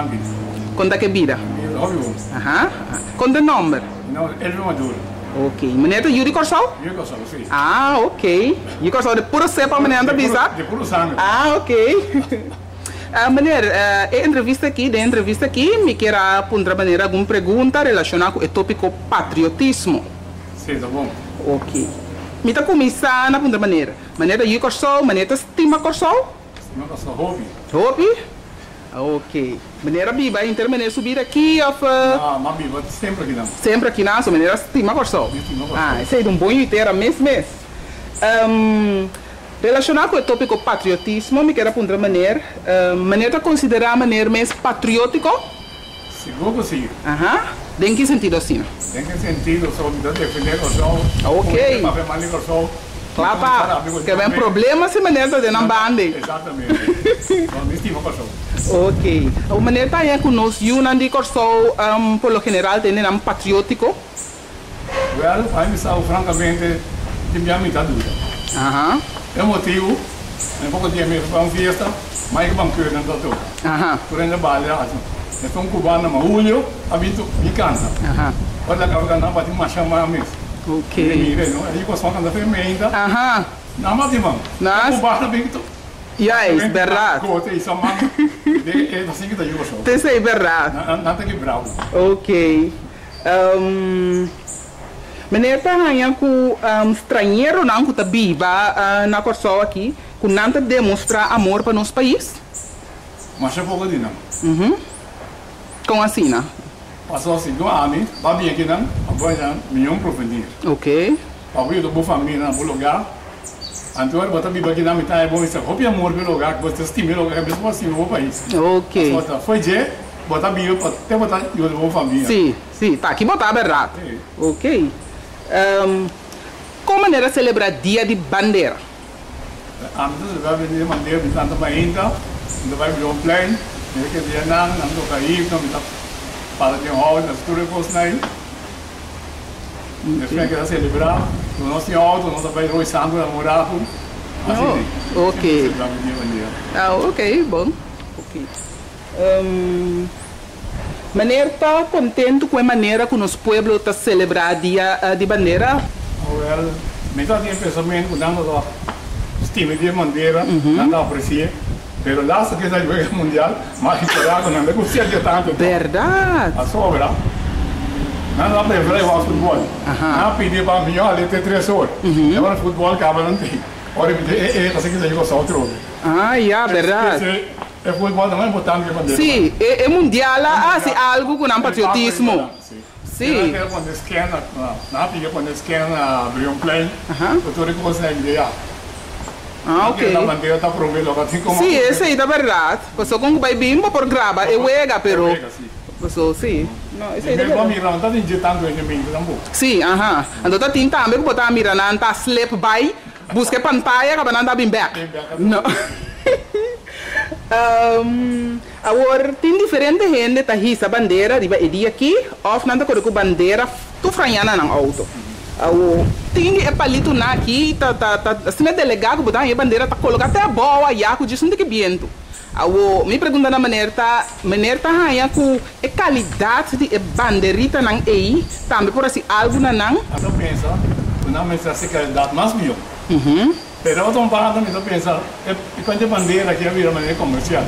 Gambia. Conta que vida? Óbvio. Aham. Conta o número. Não, ele é maduro. Ok. Maneta Yuri Corsol? Eu gosto, sim. Ah, ok. Yuri Corsol de puro cepa, maneta bisa? De puro sangue. Ah, ok. Maneira, a entrevista aqui, me quer apontar maneira alguma pergunta relacionada com o tópico patriotismo. Sim, tá bom. Ok. Me está começando na ponta maneira. Maneira Yuri Corsol, maneira estima Corsol? Não gosto, hobby. Hobby? Ok. Maneira biba, então maneira subir aqui ou Ah, mas biba sempre aqui não. sempre aqui na sua maneira estima Corsol. Ah, esse é um bom inteiro mês. Relacionado com o tópico patriotismo, me quero apontar maneira. Maneira considerar a maneira mais patriótico? Seguro que sim. Aham. Em que sentido assim? Tem que sentido, só me dá defender o sol. Ok. Para ver o sol. Claro, que vem problema se maneira de não bande. Exatamente. Não estima o sol. Ok. A maneira tá aí conosco, e um de Corsol, por lo general, tem um patriótico. Well, a mim sabe francamente que minha mitad dura. Aham. É o motivo, um pouco de tempo para uma festa, mas que vamos querer não doutor. Aham. Por exemplo, então um cubano, mas Julio, habito me canta. Aham. Olha a causa não pode mais chamar mesmo. Ok. Mire, não, aí com a sua canta fermenta. Aham. Não, mas irmão. Nas- Cubano bem que Yes, verdade. Gote isso, mano. É assim que tá aí o show. Tem sei verdade. Não tem que bravo. Ok. Maneira tá aí com estrangeiro não que tá viva na Corsol aqui, que não tá demonstrar amor para nosso país. Mas é pouco de não. Com assim, né? Passou assim, do ano, vai vir aqui não, agora milhão para vender. Ok. Para vir do boa família, no lugar. Então, eu vou vir aqui na metade, é bom isso. Roupa e amor pelo lugar, que você estima o lugar, mesmo assim, no país. Ok. Foi de botar bio, até botar bio da boa família. Sim, tá aqui botar a verdade. Ok. Qual maneira celebrar dia de bandeira? Antes vai vir bandeira, de tanta ainda, ainda vai vir um plane, que dia não toca aí, não está para ter um hall, nas tudo coisas aí. Depois que celebrar, o nosso auto, nós vai hoje santo namorado. Assim. Ok. Celebrar o dia bandeira. Ah, ok, bom. Ok. Maneira tá contente com a maneira que o nosso povo está celebrar dia de bandeira? Well, metade tem pensamento, não dá estima de bandeira, não dá aprecia. Pero lá se quer a guerra mundial, mas para não negocia de tanto. Verdade. A sobra. Não dá para ver o futebol. Não pedir para melhor ali ter 3 horas. Agora o futebol acaba não tem. Ora, é assim que joga só outro. Ah, verdade. É futebol também é importante que bandeira. Sim, é mundial, assim, algo com um patriotismo. Sim. Quando esquerda, na pica quando esquerda abrir um plane, o todo que consegue ver. Ah, ok. A bandeira está provendo logo assim como. Sim, esse aí é verdade. Pessoal com vai bimba por grava, é uega, pero. Pessoal, sim. Não, esse aí é verdade. verdade. Não está injetando o inimigo também. Sim, Então tá tinta também que botar a mira não tá slip by, busca pantalla que não tá bem back. Não. Agora tem diferente gente tá hisa bandeira, riba edi aqui, off não tá com bandeira, tu franhana não auto. Tem palito na aqui, assim é delegado botar a bandeira tá colocar até a boa e a disso não tem que viento. Me pergunta na maneira tá aí com a qualidade de bandeirita não aí, também por assim algo não. Eu penso, não me se qualidade mais melhor. Pero outro lado eu penso, é quando a bandeira aqui vira maneira comercial.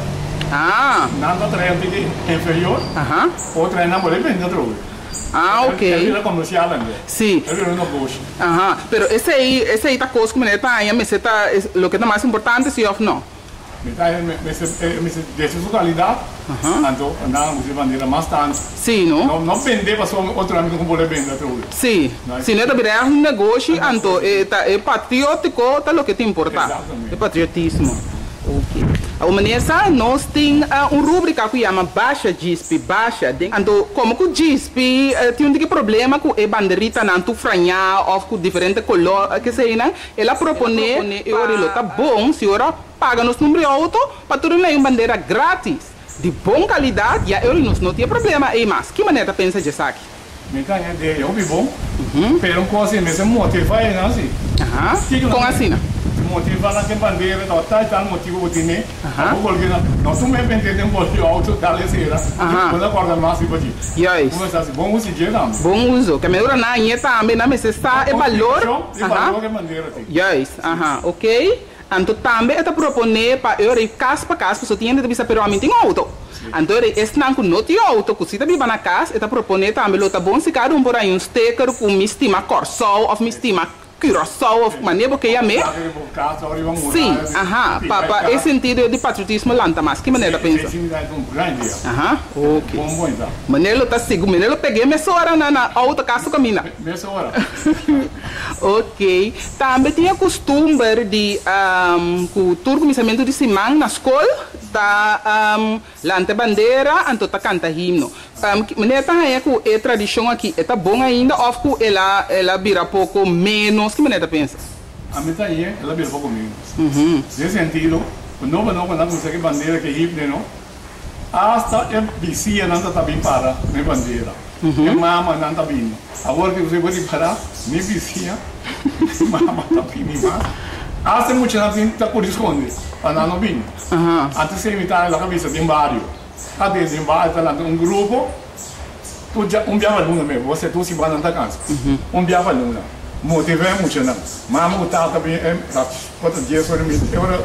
Nada traz inferior. Outra não pode vender outro. Ah, ok. É vira comercial ainda. Sim. É vira um negócio. Pero esse aí tá coisa como tá aí, mas tá o que é mais importante se off não. Dessa sua qualidade, então não usa bandeira mais tanto. Sim, não? Não vender para só outro amigo como pode vender outro. Sim. Se não é um negócio, então é patriótico, tá o que te importa. Exatamente. É patriotismo. Ok. A humanidade nós tem rubrica que chama baixa GISP, baixa. Então, como que o GISP tem um problema com a bandeirita não tu franhar ou com diferente color que sei não, ela propõe e ora tá bom, se ora paga nos número alto para tornar uma bandeira grátis de boa qualidade, e ele não tem problema. E mais, que maneira pensa de saque? Me tá é bom. Pero um coisa mesmo motiva aí não assim. Com assim. motivo lá que bandeira, não tá motivo o time. Nós não me entendemos um pouquinho alto da leseira. Quando acorda mais tipo de. Yes. Como assim, bom uso de não. Bom uso. Que melhor na inha também na mesa está é valor. É valor que bandeira tem. Yes. Ok. Então também está proponer para eu ir casa para casa, só tinha de bisa pero a mim tem auto. Então esse não com não tem auto, que se tá viva na casa, está proponer também lo tá bom se cada por aí sticker com me estima Corsol ou me estima Curaçao of maneira que ia me. Sim, para esse sentido de patriotismo lanta mais que maneira pensa. Ok. Maneira tá seguro, maneira peguei meia hora na outra casa caminha. Meia hora. Ok. Também tinha costume de o turcomissamento de semana na escola, tá lanta bandeira, então tá canta himno. Maneira tá aí com a tradição aqui, é tá bom ainda, ou que ela vira pouco menos, que maneira pensa? A mim tá aí, ela vira pouco menos. Nesse sentido, não consegue bandeira que himno não, hasta é vicia não tá bem para nem bandeira, é mama não tá bem. Agora que você pode parar, nem vicia, mama tá bem mais. Hasta muito não tem tá por esconder, para não bem. Antes de imitar a cabeça de barrio. Cadê de bairro, tá lá grupo, tu já viava aluno mesmo, você tu se vai na casa, viava aluno, motivei muito não, mas o tal também é, quantos dias foram me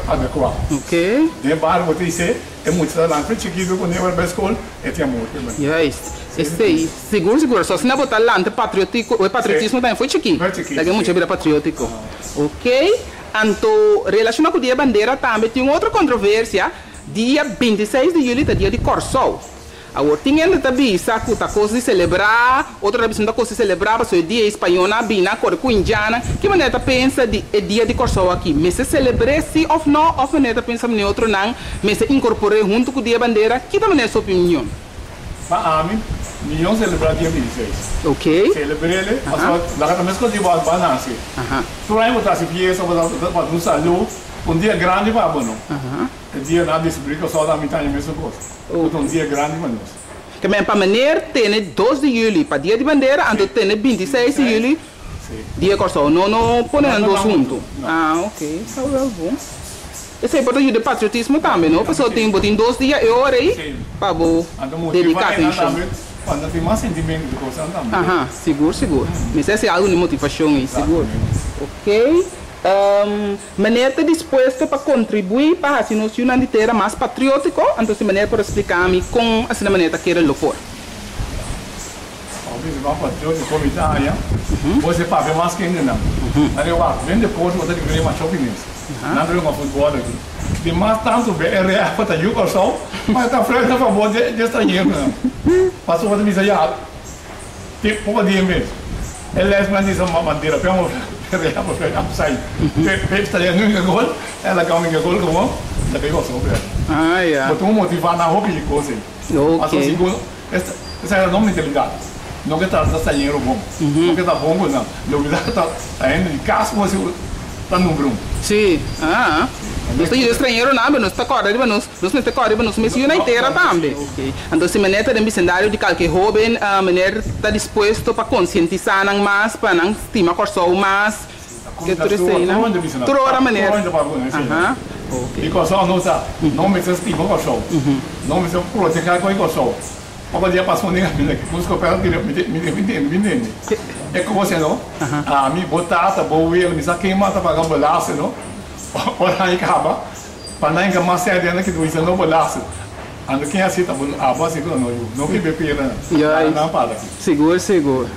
adequado. Ok. De bairro você disse, é muito lá, foi chiquito quando eu era para escola, é tinha muito. Yes. Esse seguro, só se não botar lá, patriótico, o patriotismo também foi chiquito. Daqui muito vira patriótico. Ok. Então, relacionado com o dia bandeira também tem outra controvérsia. Dia 26 de julho é dia de Corçol. Agora, tinha também a coisa de celebrar, outra vez não coisa de celebrar, porque o dia espanhol, bina, corpo indiana. Que maneira pensa de dia de Corçol aqui? Mas se celebrar sim ou não, ou maneira pensa em outro não, mas se incorporar junto com o dia bandeira, que também é sua opinião? Mas a mim, não celebrar dia 26. Ok. Celebrar ele, mas lá também escolhi o banança. Tu aí botar se pieza, para nos saludo, dia grande para bom. Dia nada de subir que só da metade mesmo gosto. Dia grande para nós. Que bem para maneira tem 2 de julho para dia de bandeira, então tem 26 de julho. Dia Corçol, não ponendo junto. Ok, está bom. Esse é importante de patriotismo também, não? A pessoa tem 2 dias e hora aí para dedicar atenção. Quando tem mais sentimento de coisa também. Seguro. Mas essa é algo de motivação aí, seguro. Ok. Maneira disposta para contribuir para a noção de ter mais patriótico, então se maneira para explicar a mim com essa maneira que ele for. Talvez o patriótico comunitário, você pode ver mais que ainda não. Aí eu acho, vem depois você tem que ver mais shopping não tem uma futebol aqui. Tem mais tanto BRA para o Corçol, mas está frente a favor de estrangeiro não. Passou a missa já, tem pouco dia mesmo. Ele é uma bandeira, pelo sai. Está no gol, ela calma no gol como, já pegou só para. Botou motivar na roupa de coisa. Ok. Segundo, essa é a nova mentalidade. Não que está saindo bom, não que está bom não. Novidade está indo de casa, você está no bruno. Sim. Não está estrangeiro não, mas não está correndo, mas não está correndo, mas não se une inteira também. Então se maneira de bicendário de qualquer jovem, a maneira está disposto para conscientizar mais, para não estimar Corçol mais. Que tu receina? Toda hora maneira. E Corçol não está, não me estima Corçol, não me proteger com Corçol. Porque dia passou nem a vida que busca o pé me entende. É como você não? A mim botar tá boa ele me sabe quem mata para ganhar balaço não? Ora aí acaba, para não enganar mais sério que tu isso não balaço. Ando quem aceita a voz não que bebe não para. Seguro,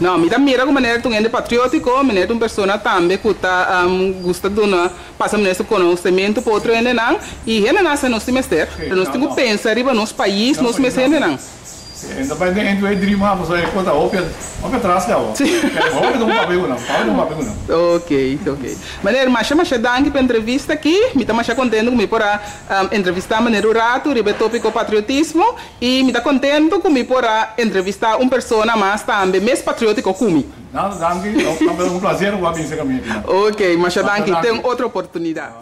não. Me dá mira com maneira tu é patriótico, maneira tu pessoa também que tá gosta de uma passa nesse conhecimento para outro ainda não e ele nasce no semestre, nós temos que pensar riba nos países, nos meses ainda não. Independente do dream, mas é conta ópia atrás da ó. Ópia não papel não. Ok. Maneira mas chama Danke para entrevista aqui, me tá mais contente comigo para entrevistar maneira o rato, riba tópico patriotismo e me tá contente comigo para entrevistar pessoa mais também, mais patriótico comigo. Não, Danke, é um prazer o abrir esse caminho. Ok, mas Danke, tem outra oportunidade.